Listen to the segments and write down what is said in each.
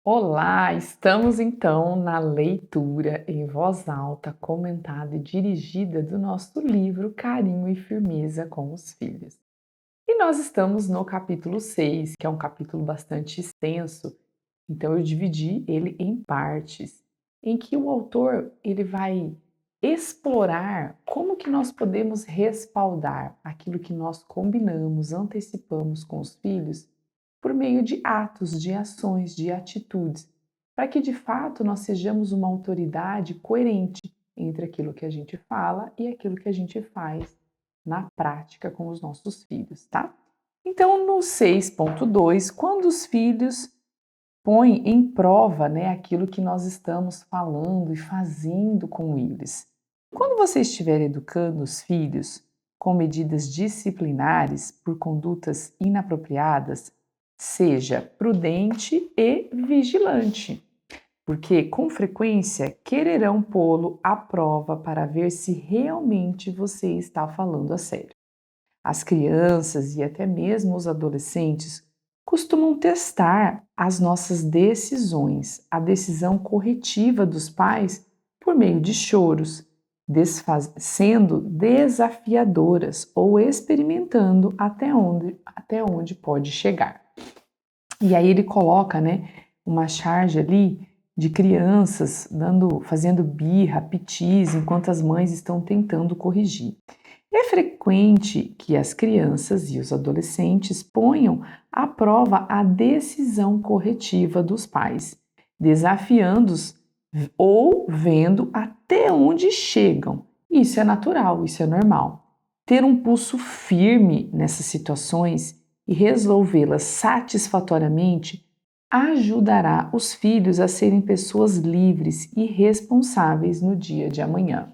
Olá, estamos então na leitura em voz alta, comentada e dirigida do nosso livro Carinho e Firmeza com os Filhos. E nós estamos no capítulo 6, que é um capítulo bastante extenso, então eu dividi ele em partes, em que o autor ele vai explorar como que nós podemos respaldar aquilo que nós combinamos, antecipamos com os filhos por meio de atos, de ações, de atitudes, para que de fato nós sejamos uma autoridade coerente entre aquilo que a gente fala e aquilo que a gente faz na prática com os nossos filhos, tá? Então, no 6.2, quando os filhos põem em prova, aquilo que nós estamos falando e fazendo com eles. Quando você estiver educando os filhos com medidas disciplinares por condutas inapropriadas, seja prudente e vigilante, porque com frequência quererão pô-lo à prova para ver se realmente você está falando a sério. As crianças e até mesmo os adolescentes costumam testar as nossas decisões, a decisão corretiva dos pais por meio de choros, sendo desafiadoras ou experimentando até onde pode chegar. E aí ele coloca, uma charge ali de crianças fazendo birra, pitis, enquanto as mães estão tentando corrigir. É frequente que as crianças e os adolescentes ponham à prova a decisão corretiva dos pais, desafiando-os ou vendo até onde chegam. Isso é natural, isso é normal. Ter um pulso firme nessas situações e resolvê-las satisfatoriamente ajudará os filhos a serem pessoas livres e responsáveis no dia de amanhã.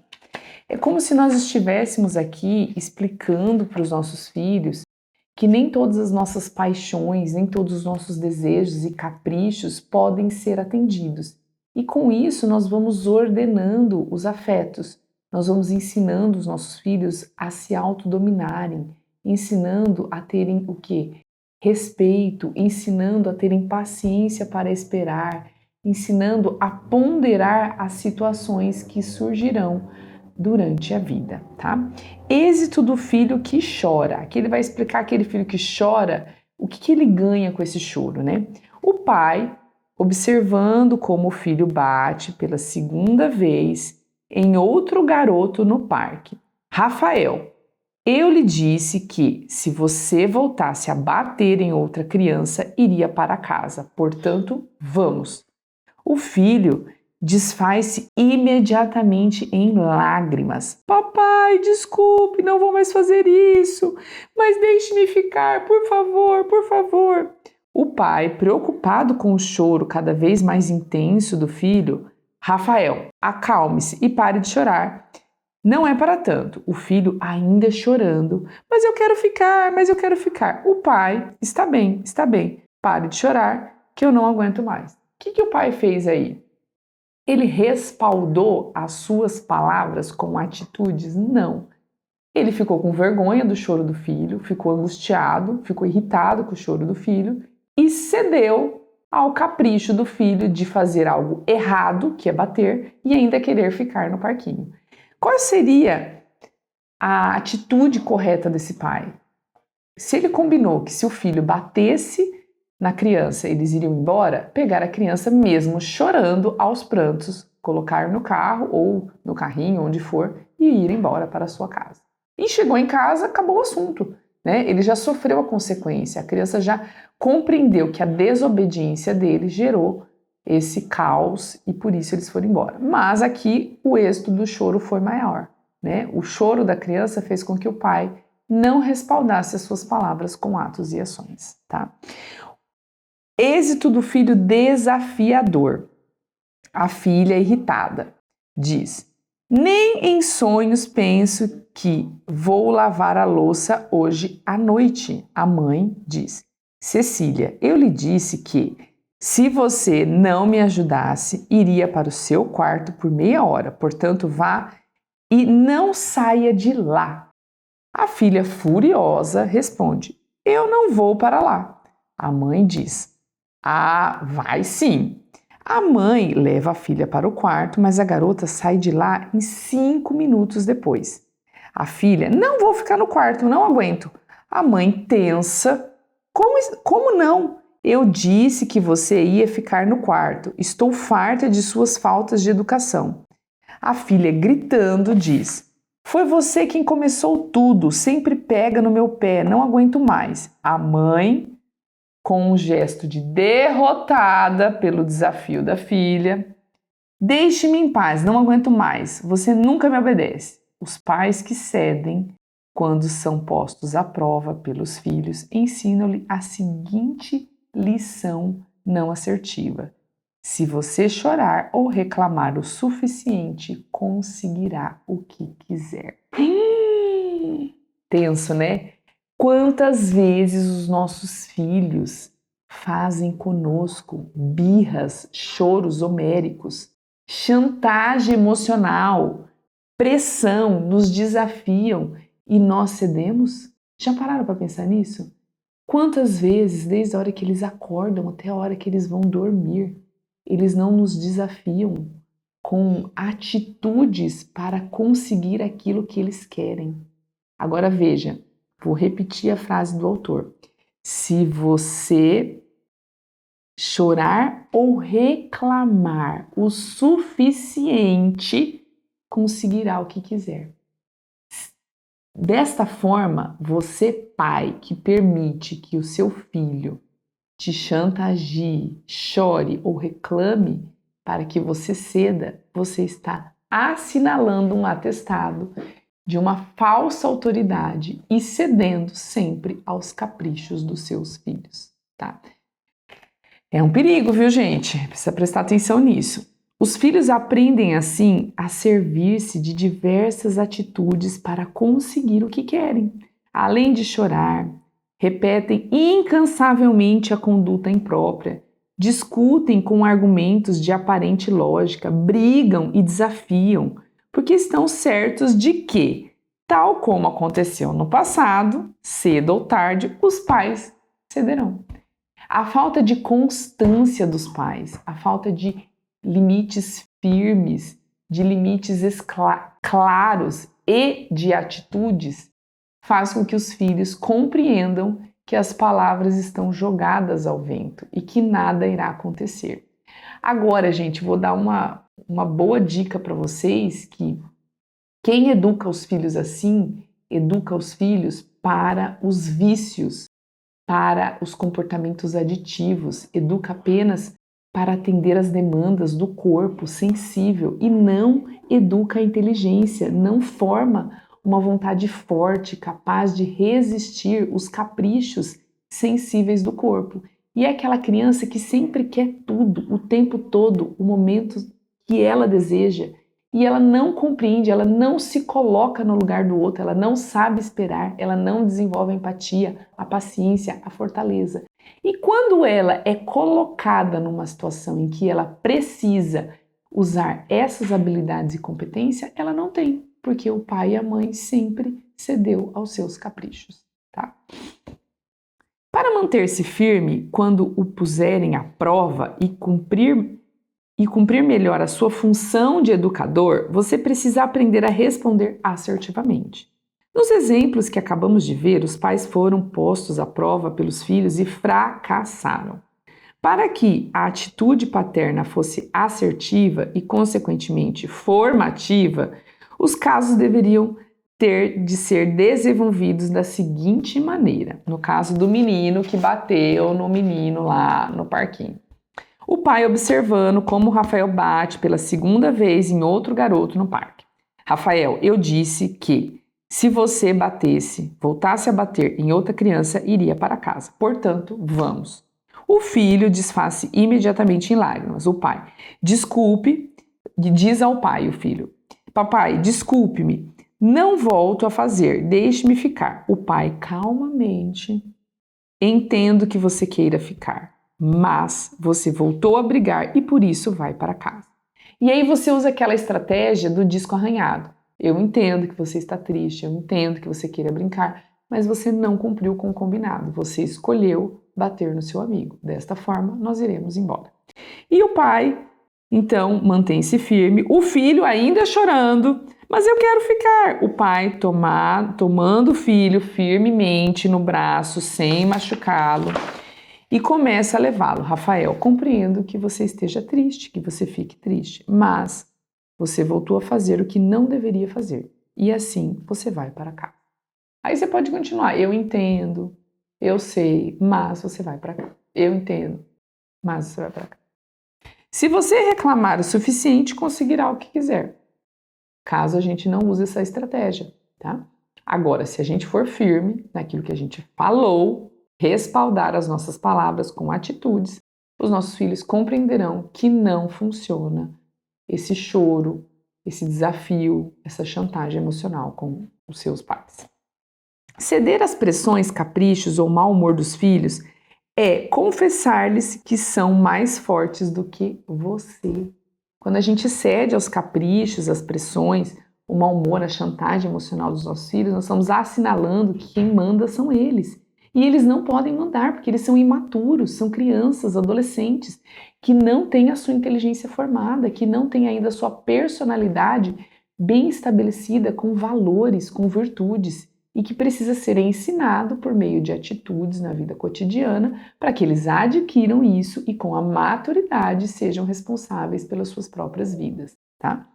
É como se nós estivéssemos aqui explicando para os nossos filhos que nem todas as nossas paixões, nem todos os nossos desejos e caprichos podem ser atendidos. E com isso nós vamos ordenando os afetos, nós vamos ensinando os nossos filhos a se autodominarem, ensinando a terem o quê? Respeito, ensinando a terem paciência para esperar, ensinando a ponderar as situações que surgirão durante a vida, tá? Êxito do filho que chora. Aqui ele vai explicar aquele filho que chora, o que ele ganha com esse choro, né? O pai, observando como o filho bate pela segunda vez em outro garoto no parque. Rafael, eu lhe disse que se você voltasse a bater em outra criança, iria para casa. Portanto, vamos. O filho desfaz-se imediatamente em lágrimas. Papai, desculpe, não vou mais fazer isso, mas deixe-me ficar, por favor, por favor. O pai, preocupado com o choro cada vez mais intenso do filho, Rafael, acalme-se e pare de chorar. Não é para tanto. O filho ainda chorando, mas eu quero ficar, mas eu quero ficar. O pai, está bem, pare de chorar, que eu não aguento mais. O que o pai fez aí? Ele respaldou as suas palavras com atitudes? Não. Ele ficou com vergonha do choro do filho, ficou angustiado, ficou irritado com o choro do filho e cedeu ao capricho do filho de fazer algo errado, que é bater, e ainda querer ficar no parquinho. Qual seria a atitude correta desse pai? Se ele combinou que se o filho batesse na criança, eles iriam embora, pegar a criança mesmo chorando aos prantos, colocar no carro ou no carrinho, onde for, e ir embora para a sua casa. E chegou em casa, acabou o assunto, né? Ele já sofreu a consequência, a criança já compreendeu que a desobediência dele gerou esse caos e por isso eles foram embora. Mas aqui o êxito do choro foi maior, né? O choro da criança fez com que o pai não respaldasse as suas palavras com atos e ações, tá? Êxito do filho desafiador. A filha irritada diz: nem em sonhos penso que vou lavar a louça hoje à noite. A mãe diz: Cecília, eu lhe disse que se você não me ajudasse, iria para o seu quarto por meia hora. Portanto, vá e não saia de lá. A filha furiosa responde: eu não vou para lá. A mãe diz: Ah, vai sim. A mãe leva a filha para o quarto, mas a garota sai de lá em 5 minutos depois. A filha, não vou ficar no quarto, não aguento. A mãe tensa, como não? Eu disse que você ia ficar no quarto. Estou farta de suas faltas de educação. A filha, gritando, diz: foi você quem começou tudo, sempre pega no meu pé, não aguento mais. A mãe, com um gesto de derrotada pelo desafio da filha: deixe-me em paz, não aguento mais, você nunca me obedece. Os pais que cedem quando são postos à prova pelos filhos ensinam-lhe a seguinte lição não assertiva: se você chorar ou reclamar o suficiente, conseguirá o que quiser. Tenso, né? Quantas vezes os nossos filhos fazem conosco birras, choros homéricos, chantagem emocional, pressão, nos desafiam e nós cedemos? Já pararam para pensar nisso? Quantas vezes, desde a hora que eles acordam até a hora que eles vão dormir, eles não nos desafiam com atitudes para conseguir aquilo que eles querem? Agora veja, vou repetir a frase do autor. Se você chorar ou reclamar o suficiente, conseguirá o que quiser. Desta forma, você, pai, que permite que o seu filho te chantageie, chore ou reclame para que você ceda, você está assinalando um atestado de uma falsa autoridade e cedendo sempre aos caprichos dos seus filhos, tá? É um perigo, viu, gente? Precisa prestar atenção nisso. Os filhos aprendem assim a servir-se de diversas atitudes para conseguir o que querem. Além de chorar, repetem incansavelmente a conduta imprópria, discutem com argumentos de aparente lógica, brigam e desafiam, porque estão certos de que, tal como aconteceu no passado, cedo ou tarde, os pais cederão. A falta de constância dos pais, a falta de limites firmes, de limites claros e de atitudes faz com que os filhos compreendam que as palavras estão jogadas ao vento e que nada irá acontecer. Agora, gente, vou dar uma boa dica para vocês que quem educa os filhos assim, educa os filhos para os vícios, para os comportamentos aditivos, educa apenas para atender às demandas do corpo sensível e não educa a inteligência, não forma uma vontade forte, capaz de resistir os caprichos sensíveis do corpo. E é aquela criança que sempre quer tudo, o tempo todo, o momento que ela deseja, e ela não compreende, ela não se coloca no lugar do outro, ela não sabe esperar, ela não desenvolve a empatia, a paciência, a fortaleza. E quando ela é colocada numa situação em que ela precisa usar essas habilidades e competência, ela não tem, porque o pai e a mãe sempre cedeu aos seus caprichos, tá? Para manter-se firme quando o puserem à prova e cumprir melhor a sua função de educador, você precisa aprender a responder assertivamente. Nos exemplos que acabamos de ver, os pais foram postos à prova pelos filhos e fracassaram. Para que a atitude paterna fosse assertiva e, consequentemente, formativa, os casos deveriam ter de ser desenvolvidos da seguinte maneira. No caso do menino que bateu no menino lá no parquinho. O pai observando como o Rafael bate pela segunda vez em outro garoto no parque. Rafael, eu disse que se você voltasse a bater em outra criança, iria para casa. Portanto, vamos. O filho desfaz-se imediatamente em lágrimas. O pai, desculpe, diz ao pai o filho. Papai, desculpe-me, não volto a fazer, deixe-me ficar. O pai, calmamente, entendo que você queira ficar, mas você voltou a brigar e por isso vai para casa. E aí você usa aquela estratégia do disco arranhado. Eu entendo que você está triste, eu entendo que você queira brincar, mas você não cumpriu com o combinado. Você escolheu bater no seu amigo. Desta forma, nós iremos embora. E o pai, então, mantém-se firme. O filho ainda chorando, mas eu quero ficar. O pai tomando o filho firmemente no braço, sem machucá-lo, e começa a levá-lo. Rafael, compreendo que você esteja triste, que você fique triste, mas você voltou a fazer o que não deveria fazer. E assim você vai para casa. Aí você pode continuar. Eu entendo, eu sei, mas você vai para casa. Eu entendo, mas você vai para casa. Se você reclamar o suficiente, conseguirá o que quiser. Caso a gente não use essa estratégia, tá? Agora, se a gente for firme naquilo que a gente falou, respaldar as nossas palavras com atitudes, os nossos filhos compreenderão que não funciona esse choro, esse desafio, essa chantagem emocional com os seus pais. Ceder às pressões, caprichos ou mau humor dos filhos é confessar-lhes que são mais fortes do que você. Quando a gente cede aos caprichos, às pressões, o mau humor, a chantagem emocional dos nossos filhos, nós estamos assinalando que quem manda são eles. E eles não podem mandar, porque eles são imaturos, são crianças, adolescentes, que não têm a sua inteligência formada, que não têm ainda a sua personalidade bem estabelecida, com valores, com virtudes, e que precisa ser ensinado por meio de atitudes na vida cotidiana para que eles adquiram isso e com a maturidade sejam responsáveis pelas suas próprias vidas, tá?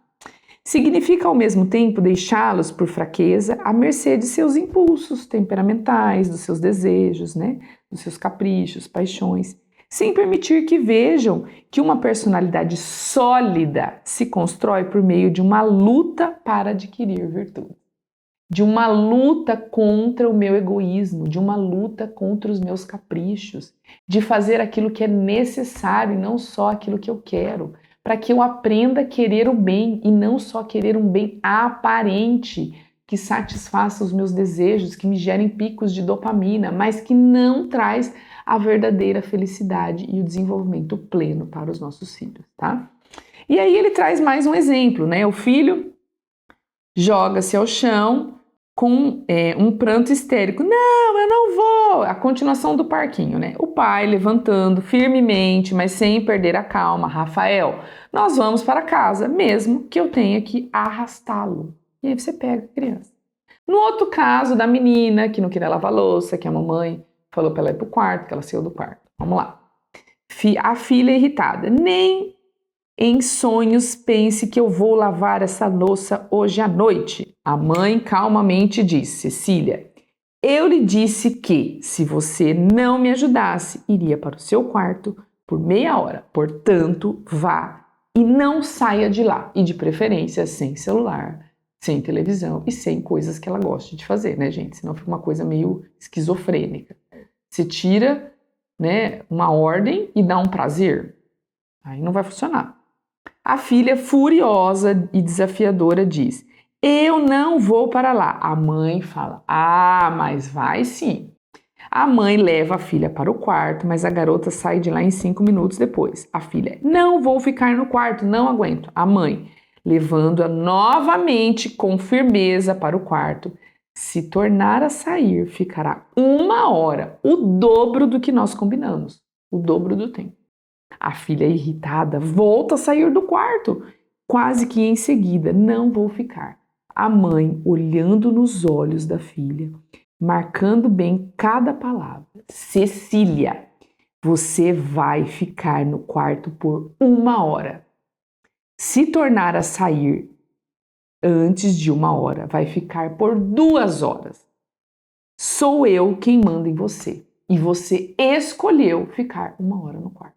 Significa ao mesmo tempo deixá-los por fraqueza à mercê de seus impulsos temperamentais, dos seus desejos, né? Dos seus caprichos, paixões, sem permitir que vejam que uma personalidade sólida se constrói por meio de uma luta para adquirir virtude. De uma luta contra o meu egoísmo, de uma luta contra os meus caprichos, de fazer aquilo que é necessário e não só aquilo que eu quero, para que eu aprenda a querer o bem e não só querer um bem aparente, que satisfaça os meus desejos, que me gerem picos de dopamina, mas que não traz a verdadeira felicidade e o desenvolvimento pleno para os nossos filhos, tá? E aí ele traz mais um exemplo, né? O filho joga-se ao chão com um pranto histérico. Não, eu não vou! A continuação do parquinho, né? O pai levantando firmemente, mas sem perder a calma. Rafael, nós vamos para casa, mesmo que eu tenha que arrastá-lo. E aí você pega a criança. No outro caso da menina que não queria lavar louça, que a mamãe falou para ela ir para o quarto, que ela saiu do quarto. Vamos lá. A filha irritada. Nem em sonhos pense que eu vou lavar essa louça hoje à noite. A mãe calmamente disse: Cecília, eu lhe disse que, se você não me ajudasse, iria para o seu quarto por meia hora. Portanto, vá e não saia de lá. E de preferência sem celular, sem televisão e sem coisas que ela goste de fazer, né, gente? Senão fica uma coisa meio esquizofrênica. Você tira, né, uma ordem e dá um prazer. Aí não vai funcionar. A filha, furiosa e desafiadora, diz: eu não vou para lá. A mãe fala: ah, mas vai sim. A mãe leva a filha para o quarto, mas a garota sai de lá em 5 minutos depois. A filha: não vou ficar no quarto, não aguento. A mãe, levando-a novamente com firmeza para o quarto. Se tornar a sair, ficará 1 hora, o dobro do que nós combinamos, o dobro do tempo. A filha, irritada, volta a sair do quarto. Quase que em seguida, não vou ficar. A mãe, olhando nos olhos da filha, marcando bem cada palavra. Cecília, você vai ficar no quarto por 1 hora. Se tornar a sair antes de 1 hora, vai ficar por 2 horas. Sou eu quem manda em você. E você escolheu ficar 1 hora no quarto.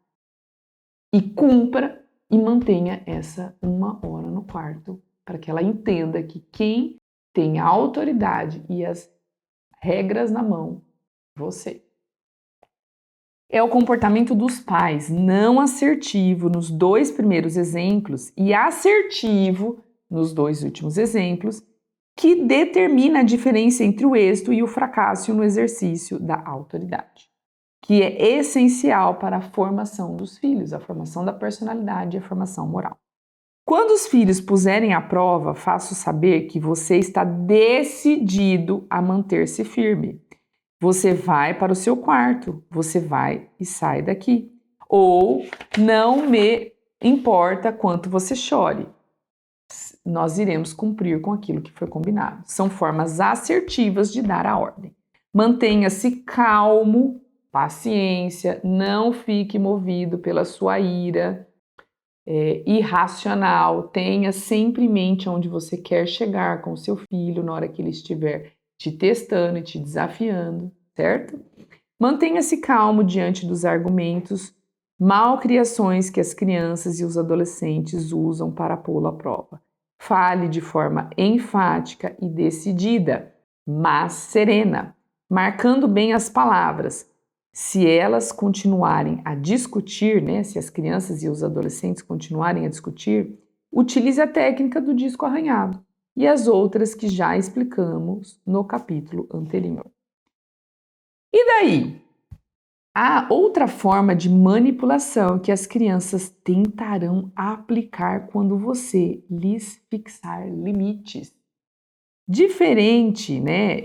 E cumpra e mantenha essa 1 hora no quarto, para que ela entenda que quem tem a autoridade e as regras na mão, você. É o comportamento dos pais não assertivo nos 2 primeiros exemplos e assertivo nos 2 últimos exemplos que determina a diferença entre o êxito e o fracasso no exercício da autoridade, que é essencial para a formação dos filhos, a formação da personalidade e a formação moral. Quando os filhos puserem à prova, faço saber que você está decidido a manter-se firme. Você vai para o seu quarto, você vai e sai daqui. Ou não me importa quanto você chore, nós iremos cumprir com aquilo que foi combinado. São formas assertivas de dar a ordem. Mantenha-se calmo, paciência, não fique movido pela sua ira irracional. Tenha sempre em mente onde você quer chegar com o seu filho na hora que ele estiver te testando e te desafiando, certo? Mantenha-se calmo diante dos argumentos, malcriações que as crianças e os adolescentes usam para pô-lo à prova. Fale de forma enfática e decidida, mas serena, marcando bem as palavras. Se elas continuarem a discutir, né, se as crianças e os adolescentes continuarem a discutir, utilize a técnica do disco arranhado e as outras que já explicamos no capítulo anterior. E daí? Há outra forma de manipulação que as crianças tentarão aplicar quando você lhes fixar limites. Diferente, né?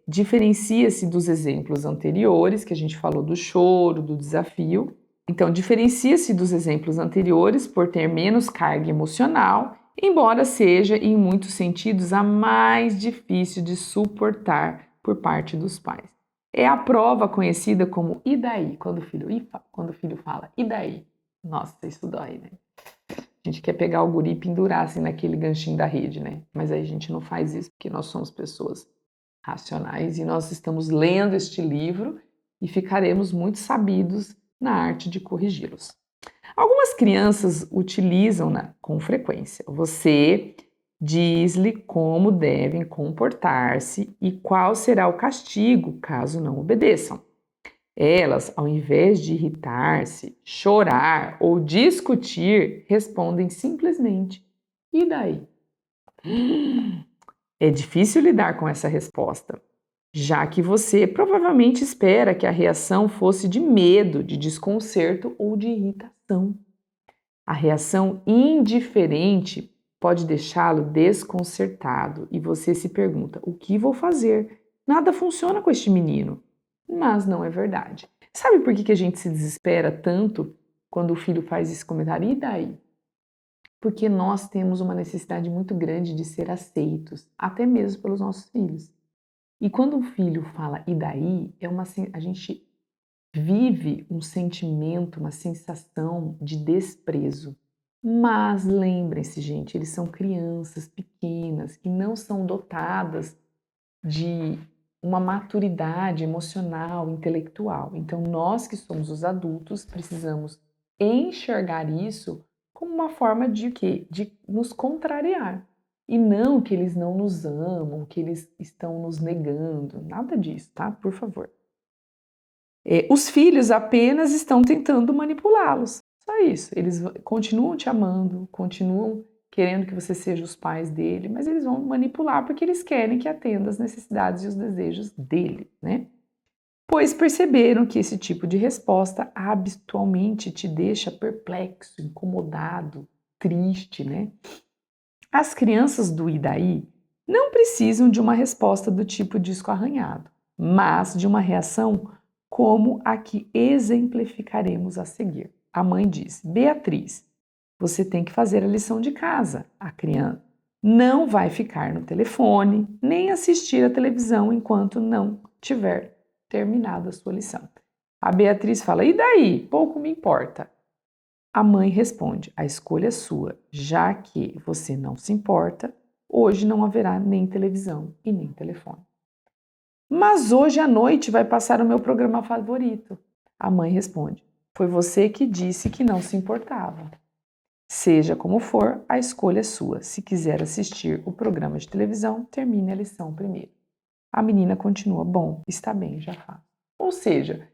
Diferencia-se dos exemplos anteriores, que a gente falou do choro, do desafio. Então, diferencia-se dos exemplos anteriores por ter menos carga emocional, embora seja, em muitos sentidos, a mais difícil de suportar por parte dos pais. É a prova conhecida como e daí, quando o filho fala e daí. Nossa, isso dói, né? A gente quer pegar o guri e pendurar assim naquele ganchinho da rede, né? Mas aí a gente não faz isso porque nós somos pessoas racionais e nós estamos lendo este livro e ficaremos muito sabidos na arte de corrigi-los. Algumas crianças utilizam-na com frequência. Você diz-lhe como devem comportar-se e qual será o castigo caso não obedeçam. Elas, ao invés de irritar-se, chorar ou discutir, respondem simplesmente: e daí? É difícil lidar com essa resposta, já que você provavelmente espera que a reação fosse de medo, de desconcerto ou de irritação. A reação indiferente pode deixá-lo desconcertado e você se pergunta: o que vou fazer? Nada funciona com este menino. Mas não é verdade. Sabe por que a gente se desespera tanto quando o filho faz esse comentário? E daí? Porque nós temos uma necessidade muito grande de ser aceitos, até mesmo pelos nossos filhos. E quando um filho fala e daí, a gente vive um sentimento, uma sensação de desprezo. Mas lembrem-se, gente, eles são crianças pequenas que não são dotadas de uma maturidade emocional, intelectual. Então, nós que somos os adultos precisamos enxergar isso como uma forma de quê? De nos contrariar. E não que eles não nos amam, que eles estão nos negando, nada disso, tá? Por favor. Os filhos apenas estão tentando manipulá-los. Só isso. Eles continuam te amando, continuam querendo que você seja os pais dele, mas eles vão manipular porque eles querem que atenda às necessidades e os desejos dele, né? Pois perceberam que esse tipo de resposta habitualmente te deixa perplexo, incomodado, triste, né? As crianças do Idaí não precisam de uma resposta do tipo disco arranhado, mas de uma reação como a que exemplificaremos a seguir. A mãe diz: Beatriz, você tem que fazer a lição de casa. A criança não vai ficar no telefone nem assistir a televisão enquanto não tiver terminado a sua lição. A Beatriz fala: e daí? Pouco me importa. A mãe responde: a escolha é sua, já que você não se importa, hoje não haverá nem televisão e nem telefone. Mas hoje à noite vai passar o meu programa favorito. A mãe responde: foi você que disse que não se importava. Seja como for, a escolha é sua. Se quiser assistir o programa de televisão, termine a lição primeiro. A menina continua: bom, está bem, já faço. Ou seja,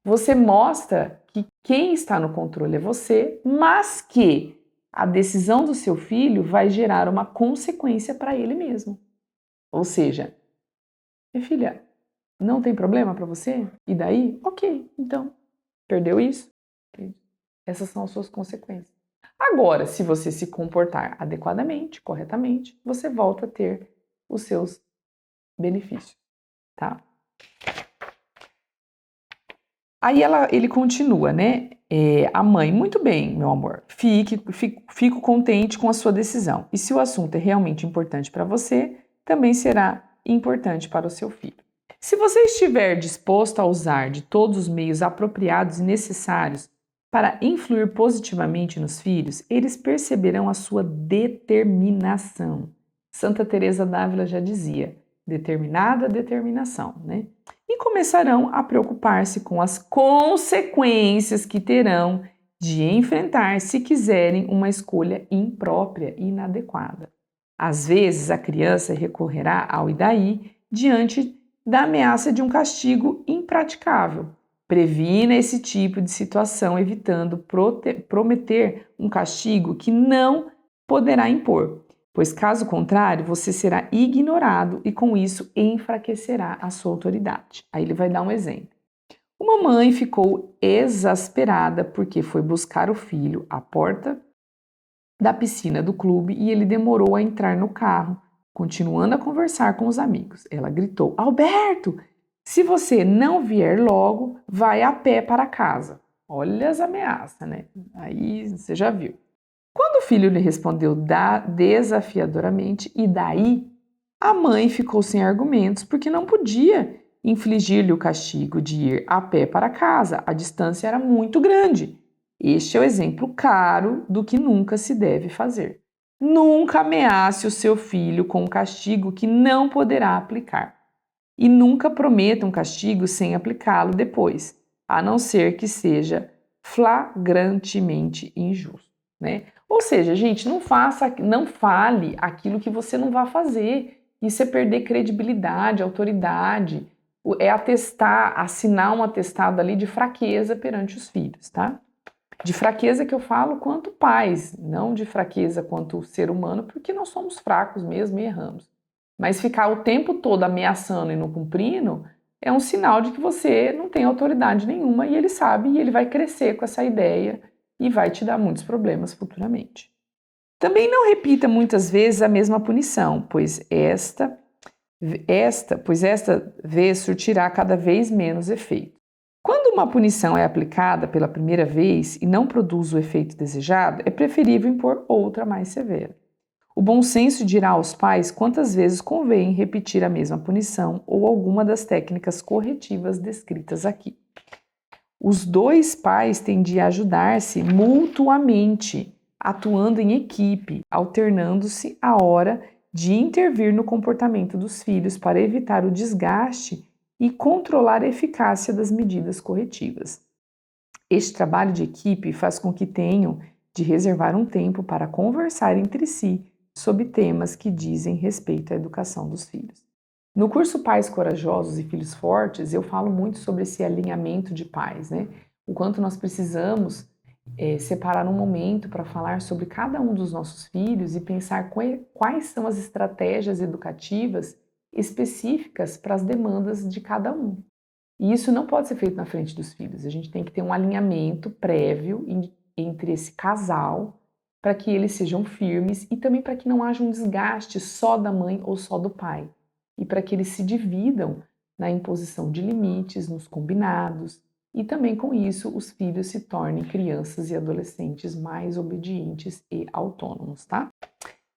você mostra que quem está no controle é você, mas que a decisão do seu filho vai gerar uma consequência para ele mesmo. Ou seja, minha filha, não tem problema para você? E daí? Ok, então, perdeu isso? Essas são as suas consequências. Agora, se você se comportar adequadamente, corretamente, você volta a ter os seus benefícios, tá? Aí ele continua, né? A mãe, muito bem, meu amor, fico contente com a sua decisão. E se o assunto é realmente importante para você, também será importante para o seu filho. Se você estiver disposto a usar de todos os meios apropriados e necessários para influir positivamente nos filhos, eles perceberão a sua determinação. Santa Teresa d'Ávila já dizia, determinada determinação, né? E começarão a preocupar-se com as consequências que terão de enfrentar se quiserem uma escolha imprópria e inadequada. Às vezes, a criança recorrerá ao e daí diante da ameaça de um castigo impraticável. Previna esse tipo de situação, evitando prometer um castigo que não poderá impor, pois caso contrário, você será ignorado e com isso enfraquecerá a sua autoridade. Aí ele vai dar um exemplo. Uma mãe ficou exasperada porque foi buscar o filho à porta da piscina do clube e ele demorou a entrar no carro, continuando a conversar com os amigos. Ela gritou: Alberto, se você não vier logo, vai a pé para casa. Olha as ameaças, né? Aí você já viu. Quando o filho lhe respondeu desafiadoramente, e daí? A mãe ficou sem argumentos porque não podia infligir-lhe o castigo de ir a pé para casa. A distância era muito grande. Este é o exemplo claro do que nunca se deve fazer. Nunca ameace o seu filho com um castigo que não poderá aplicar. E nunca prometa um castigo sem aplicá-lo depois, a não ser que seja flagrantemente injusto, né? Ou seja, gente, não fale aquilo que você não vai fazer. Isso é perder credibilidade, autoridade, é assinar um atestado ali de fraqueza perante os filhos, tá? De fraqueza que eu falo quanto pais, não de fraqueza quanto ser humano, porque nós somos fracos mesmo e erramos. Mas ficar o tempo todo ameaçando e não cumprindo é um sinal de que você não tem autoridade nenhuma e ele sabe e ele vai crescer com essa ideia e vai te dar muitos problemas futuramente. Também não repita muitas vezes a mesma punição, pois esta vez surtirá cada vez menos efeito. Quando uma punição é aplicada pela primeira vez e não produz o efeito desejado, é preferível impor outra mais severa. O bom senso dirá aos pais quantas vezes convém repetir a mesma punição ou alguma das técnicas corretivas descritas aqui. Os dois pais têm de ajudar-se mutuamente, atuando em equipe, alternando-se a hora de intervir no comportamento dos filhos para evitar o desgaste e controlar a eficácia das medidas corretivas. Este trabalho de equipe faz com que tenham de reservar um tempo para conversar entre si sobre temas que dizem respeito à educação dos filhos. No curso Pais Corajosos e Filhos Fortes, eu falo muito sobre esse alinhamento de pais, né? O quanto nós precisamos separar um momento para falar sobre cada um dos nossos filhos e pensar quais são as estratégias educativas específicas para as demandas de cada um. E isso não pode ser feito na frente dos filhos. A gente tem que ter um alinhamento prévio entre esse casal para que eles sejam firmes e também para que não haja um desgaste só da mãe ou só do pai. E para que eles se dividam na imposição de limites, nos combinados, e também com isso os filhos se tornem crianças e adolescentes mais obedientes e autônomos, tá?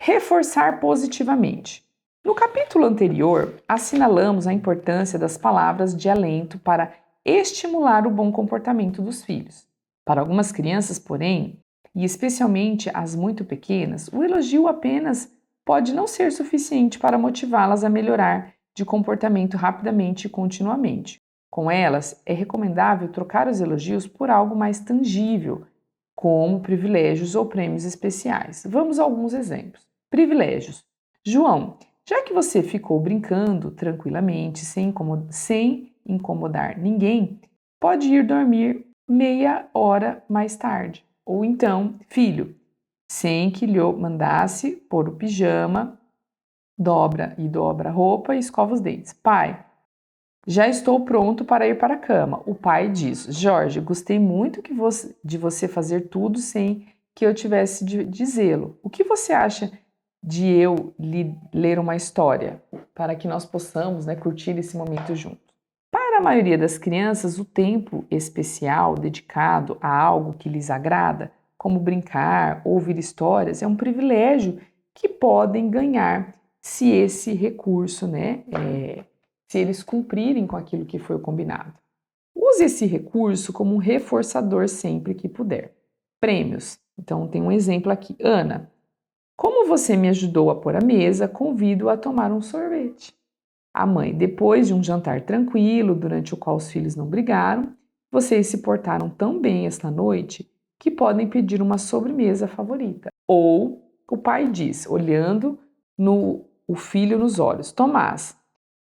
Reforçar positivamente. No capítulo anterior, assinalamos a importância das palavras de alento para estimular o bom comportamento dos filhos. Para algumas crianças, porém, e especialmente as muito pequenas, o elogio apenas pode não ser suficiente para motivá-las a melhorar de comportamento rapidamente e continuamente. Com elas, é recomendável trocar os elogios por algo mais tangível, como privilégios ou prêmios especiais. Vamos a alguns exemplos. Privilégios. João, já que você ficou brincando tranquilamente, sem incomodar ninguém, pode ir dormir meia hora mais tarde. Ou então, filho, sem que lhe mandasse pôr o pijama, dobra a roupa e escova os dentes. Pai, já estou pronto para ir para a cama. O pai diz, Jorge, gostei muito de você fazer tudo sem que eu tivesse de dizê-lo. O que você acha de eu lhe ler uma história para que nós possamos, curtir esse momento juntos? Para maioria das crianças, o tempo especial dedicado a algo que lhes agrada, como brincar, ouvir histórias, é um privilégio que podem ganhar se esse recurso, se eles cumprirem com aquilo que foi combinado. Use esse recurso como um reforçador sempre que puder. Prêmios. Então, tem um exemplo aqui. Ana, como você me ajudou a pôr a mesa, convido a tomar um sorvete. A mãe, depois de um jantar tranquilo, durante o qual os filhos não brigaram, vocês se portaram tão bem esta noite que podem pedir uma sobremesa favorita. Ou o pai diz, olhando o filho nos olhos, Tomás,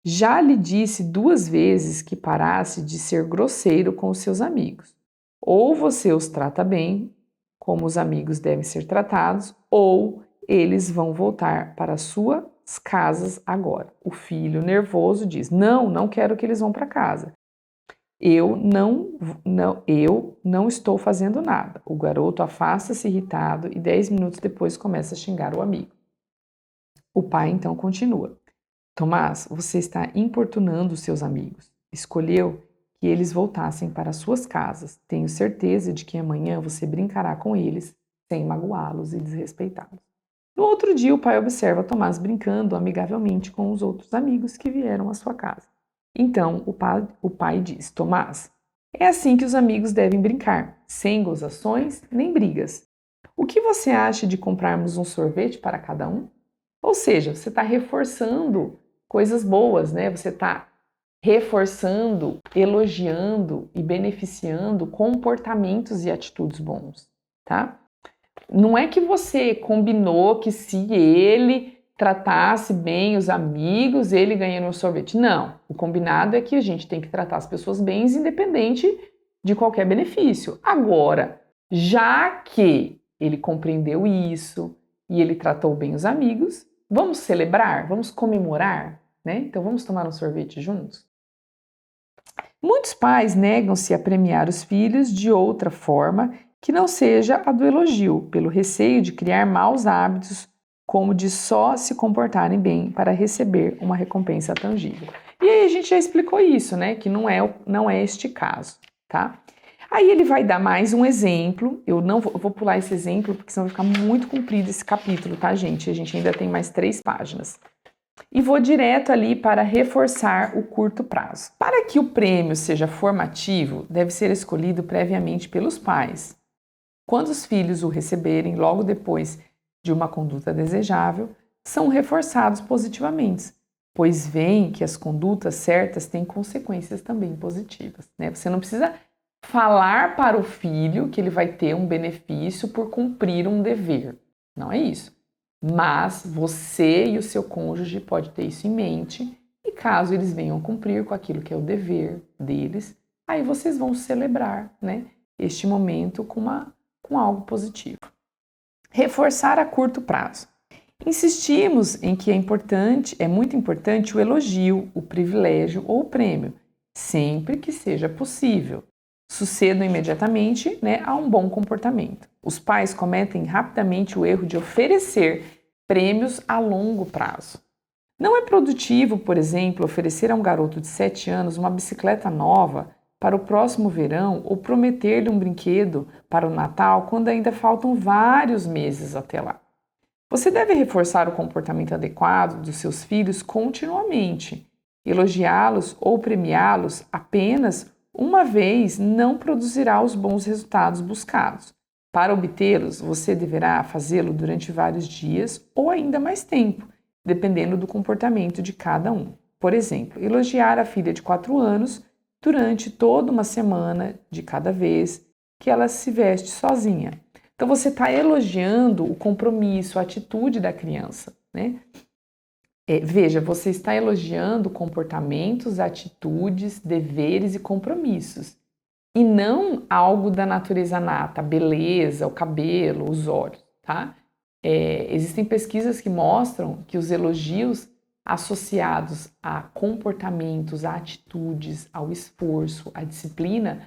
já lhe disse 2 vezes que parasse de ser grosseiro com os seus amigos. Ou você os trata bem, como os amigos devem ser tratados, ou eles vão voltar para suas casas agora. O filho nervoso diz, não quero que eles vão para casa. Eu não estou fazendo nada. O garoto afasta-se irritado e 10 minutos depois começa a xingar o amigo. O pai então continua. Tomás, você está importunando os seus amigos. Escolheu que eles voltassem para suas casas. Tenho certeza de que amanhã você brincará com eles sem magoá-los e desrespeitá-los. No outro dia, o pai observa Tomás brincando amigavelmente com os outros amigos que vieram à sua casa. Então, o pai diz, Tomás, é assim que os amigos devem brincar, sem gozações nem brigas. O que você acha de comprarmos um sorvete para cada um? Ou seja, você está reforçando coisas boas, né? Você está reforçando, elogiando e beneficiando comportamentos e atitudes bons, tá? Não é que você combinou que se ele tratasse bem os amigos, ele ganharia um sorvete. Não, o combinado é que a gente tem que tratar as pessoas bem, independente de qualquer benefício. Agora, já que ele compreendeu isso e ele tratou bem os amigos, vamos celebrar, vamos comemorar, né? Então vamos tomar um sorvete juntos? Muitos pais negam-se a premiar os filhos de outra forma que não seja a do elogio, pelo receio de criar maus hábitos, como de só se comportarem bem para receber uma recompensa tangível. E aí a gente já explicou isso, né? Que não é este caso, tá? Aí ele vai dar mais um exemplo, eu vou pular esse exemplo, porque senão vai ficar muito comprido esse capítulo, tá, gente? A gente ainda tem mais 3 páginas. E vou direto ali para reforçar o curto prazo. Para que o prêmio seja formativo, deve ser escolhido previamente pelos pais. Quando os filhos o receberem logo depois de uma conduta desejável, são reforçados positivamente, pois veem que as condutas certas têm consequências também positivas, né? Você não precisa falar para o filho que ele vai ter um benefício por cumprir um dever. Não é isso. Mas você e o seu cônjuge podem ter isso em mente e caso eles venham cumprir com aquilo que é o dever deles, aí vocês vão celebrar, né, este momento com algo positivo. Reforçar a curto prazo. Insistimos em que é muito importante o elogio, o privilégio ou o prêmio, sempre que seja possível. Sucedam imediatamente, né, a um bom comportamento. Os pais cometem rapidamente o erro de oferecer prêmios a longo prazo. Não é produtivo, por exemplo, oferecer a um garoto de 7 anos uma bicicleta nova para o próximo verão ou prometer-lhe um brinquedo para o Natal quando ainda faltam vários meses até lá. Você deve reforçar o comportamento adequado dos seus filhos continuamente. Elogiá-los ou premiá-los apenas uma vez não produzirá os bons resultados buscados. Para obtê-los, você deverá fazê-lo durante vários dias ou ainda mais tempo, dependendo do comportamento de cada um. Por exemplo, elogiar a filha de 4 anos durante toda uma semana de cada vez que ela se veste sozinha. Então você está elogiando o compromisso, a atitude da criança, né? Veja, você está elogiando comportamentos, atitudes, deveres e compromissos. E não algo da natureza nata, a beleza, o cabelo, os olhos, tá? Existem pesquisas que mostram que os elogios associados a comportamentos, a atitudes, ao esforço, à disciplina,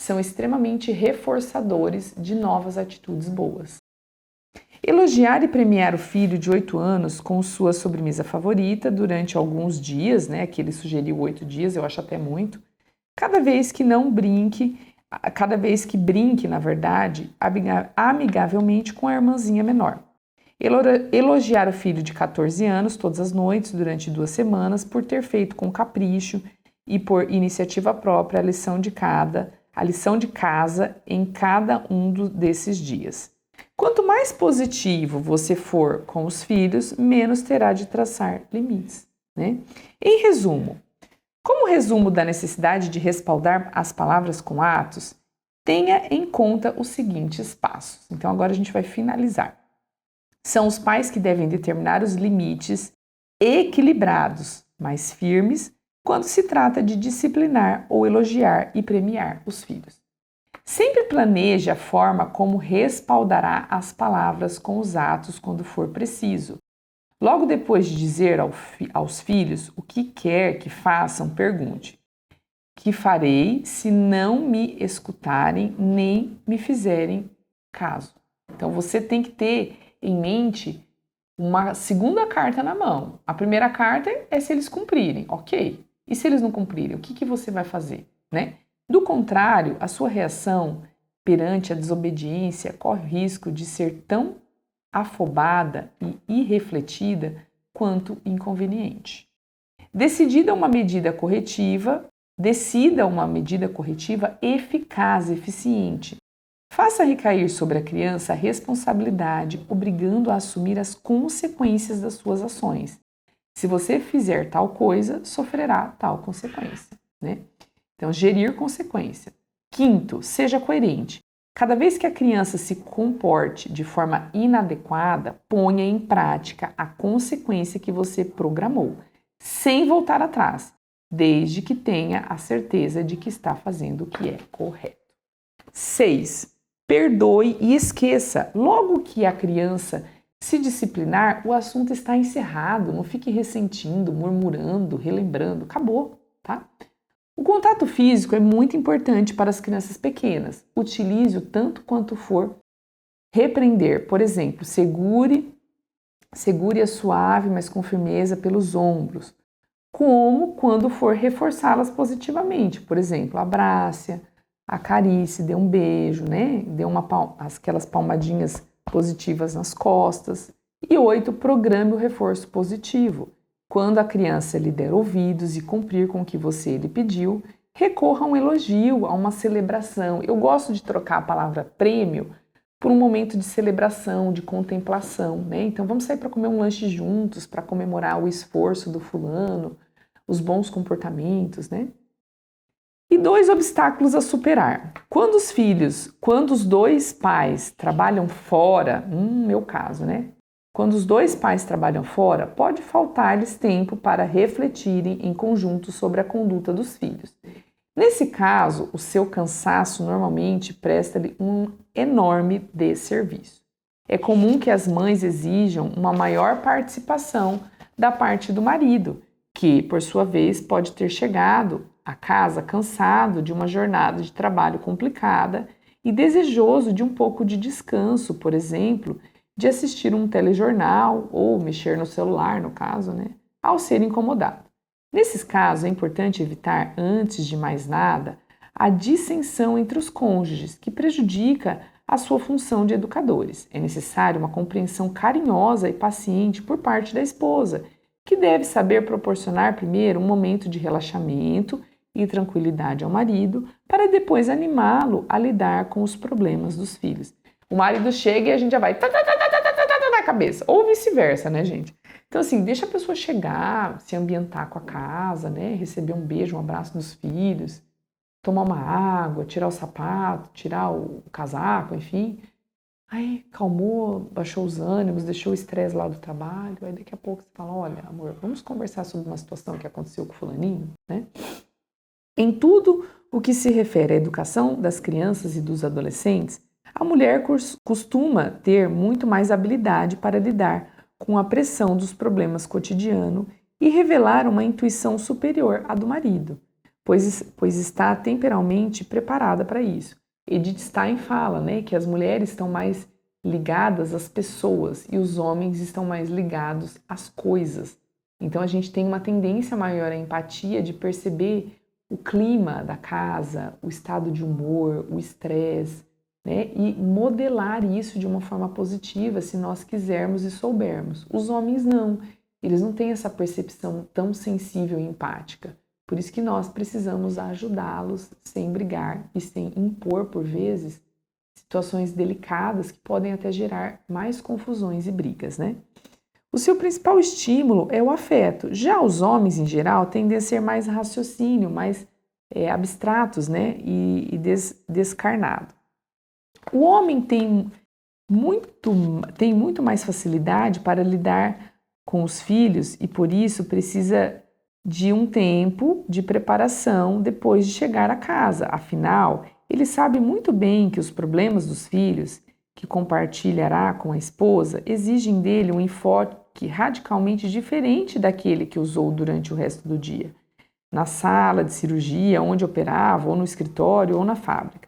são extremamente reforçadores de novas atitudes boas. Elogiar e premiar o filho de 8 anos com sua sobremesa favorita durante alguns dias, né? Que ele sugeriu 8 dias, eu acho até muito. cada vez que não brinque, cada vez que brinque, na verdade, amigavelmente com a irmãzinha menor. Elogiar o filho de 14 anos todas as noites durante 2 semanas por ter feito com capricho e por iniciativa própria a lição de casa em cada um desses dias. Quanto mais positivo você for com os filhos, menos terá de traçar limites, né? Em resumo, como resumo da necessidade de respaldar as palavras com atos, tenha em conta os seguintes passos. Então agora a gente vai finalizar. São os pais que devem determinar os limites equilibrados, mas firmes, quando se trata de disciplinar ou elogiar e premiar os filhos. Sempre planeje a forma como respaldará as palavras com os atos quando for preciso. Logo depois de dizer aos filhos o que quer que façam, pergunte: que farei se não me escutarem nem me fizerem caso? Então você tem que ter em mente uma segunda carta na mão. A primeira carta é se eles cumprirem, ok? E se eles não cumprirem, o que você vai fazer, né? Do contrário, a sua reação perante a desobediência corre o risco de ser tão afobada e irrefletida quanto inconveniente. Decida uma medida corretiva eficaz, eficiente. Faça recair sobre a criança a responsabilidade, obrigando a assumir as consequências das suas ações. Se você fizer tal coisa, sofrerá tal consequência, né? Então, gerir consequência. Quinto, seja coerente. Cada vez que a criança se comporte de forma inadequada, ponha em prática a consequência que você programou, sem voltar atrás, desde que tenha a certeza de que está fazendo o que é correto. 6. Perdoe e esqueça. Logo que a criança se disciplinar, o assunto está encerrado. Não fique ressentindo, murmurando, relembrando. Acabou, tá? O contato físico é muito importante para as crianças pequenas. Utilize-o tanto quanto for repreender. Por exemplo, segure-a suave, mas com firmeza pelos ombros. Como quando for reforçá-las positivamente. Por exemplo, abrace-a, acaricie, dê um beijo, né? Dê aquelas palmadinhas positivas nas costas. E 8, programe o reforço positivo. Quando a criança lhe der ouvidos e cumprir com o que você lhe pediu, recorra a um elogio, a uma celebração. Eu gosto de trocar a palavra prêmio por um momento de celebração, de contemplação, né? Então vamos sair para comer um lanche juntos, para comemorar o esforço do fulano, os bons comportamentos, né? E 2 obstáculos a superar. Quando os 2 pais trabalham fora, meu caso, né? Quando os 2 pais trabalham fora, pode faltar-lhes tempo para refletirem em conjunto sobre a conduta dos filhos. Nesse caso, o seu cansaço normalmente presta-lhe um enorme desserviço. É comum que as mães exijam uma maior participação da parte do marido, que, por sua vez, pode ter chegado a casa cansado de uma jornada de trabalho complicada e desejoso de um pouco de descanso, por exemplo, de assistir um telejornal ou mexer no celular, no caso, né, ao ser incomodado. Nesses casos, é importante evitar, antes de mais nada, a dissensão entre os cônjuges, que prejudica a sua função de educadores. É necessária uma compreensão carinhosa e paciente por parte da esposa, que deve saber proporcionar primeiro um momento de relaxamento e tranquilidade ao marido, para depois animá-lo a lidar com os problemas dos filhos. O marido chega e a gente já vai na cabeça, ou vice-versa, né, gente? Então, assim, deixa a pessoa chegar, se ambientar com a casa, né? Receber um beijo, um abraço dos filhos, tomar uma água, tirar o sapato, tirar o casaco, enfim. Aí, calmou, baixou os ânimos, deixou o estresse lá do trabalho. Aí, daqui a pouco você fala, olha, amor, vamos conversar sobre uma situação que aconteceu com o fulaninho, né? Em tudo o que se refere à educação das crianças e dos adolescentes, a mulher costuma ter muito mais habilidade para lidar com a pressão dos problemas cotidianos e revelar uma intuição superior à do marido, pois está temperalmente preparada para isso. Edith Stein fala, né, que as mulheres estão mais ligadas às pessoas e os homens estão mais ligados às coisas. Então a gente tem uma tendência maior à empatia de perceber o clima da casa, o estado de humor, o estresse, né? E modelar isso de uma forma positiva, se nós quisermos e soubermos. Os homens não, eles não têm essa percepção tão sensível e empática. Por isso que nós precisamos ajudá-los sem brigar e sem impor, por vezes, situações delicadas que podem até gerar mais confusões e brigas, né? O seu principal estímulo é o afeto. Já os homens, em geral, tendem a ser mais raciocínio, mais abstratos, né? E descarnado. O homem tem muito mais facilidade para lidar com os filhos e, por isso, precisa de um tempo de preparação depois de chegar a casa. Afinal, ele sabe muito bem que os problemas dos filhos, que compartilhará com a esposa, exigem dele um enfoque radicalmente diferente daquele que usou durante o resto do dia, na sala de cirurgia, onde operava, ou no escritório, ou na fábrica.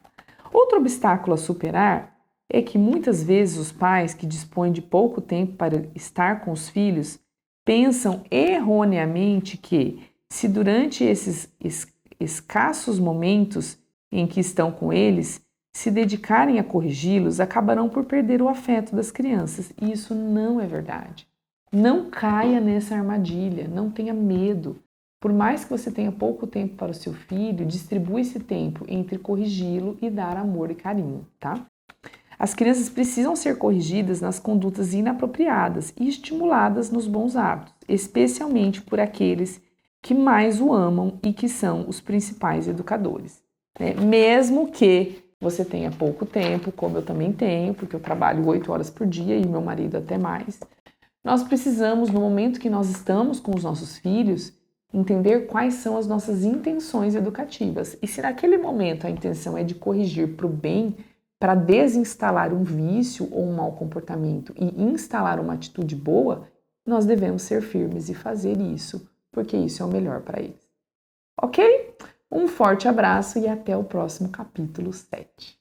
Outro obstáculo a superar é que muitas vezes os pais que dispõem de pouco tempo para estar com os filhos pensam erroneamente que, se durante esses escassos momentos em que estão com eles, se dedicarem a corrigi-los, acabarão por perder o afeto das crianças. E isso não é verdade. Não caia nessa armadilha, não tenha medo. Por mais que você tenha pouco tempo para o seu filho, distribua esse tempo entre corrigi-lo e dar amor e carinho, tá? As crianças precisam ser corrigidas nas condutas inapropriadas e estimuladas nos bons hábitos, especialmente por aqueles que mais o amam e que são os principais educadores, né? Mesmo que você tenha pouco tempo, como eu também tenho, porque eu trabalho 8 horas por dia e meu marido até mais, nós precisamos, no momento que nós estamos com os nossos filhos, entender quais são as nossas intenções educativas. E se naquele momento a intenção é de corrigir para o bem, para desinstalar um vício ou um mau comportamento e instalar uma atitude boa, nós devemos ser firmes e fazer isso, porque isso é o melhor para eles. Ok? Um forte abraço e até o próximo capítulo 7.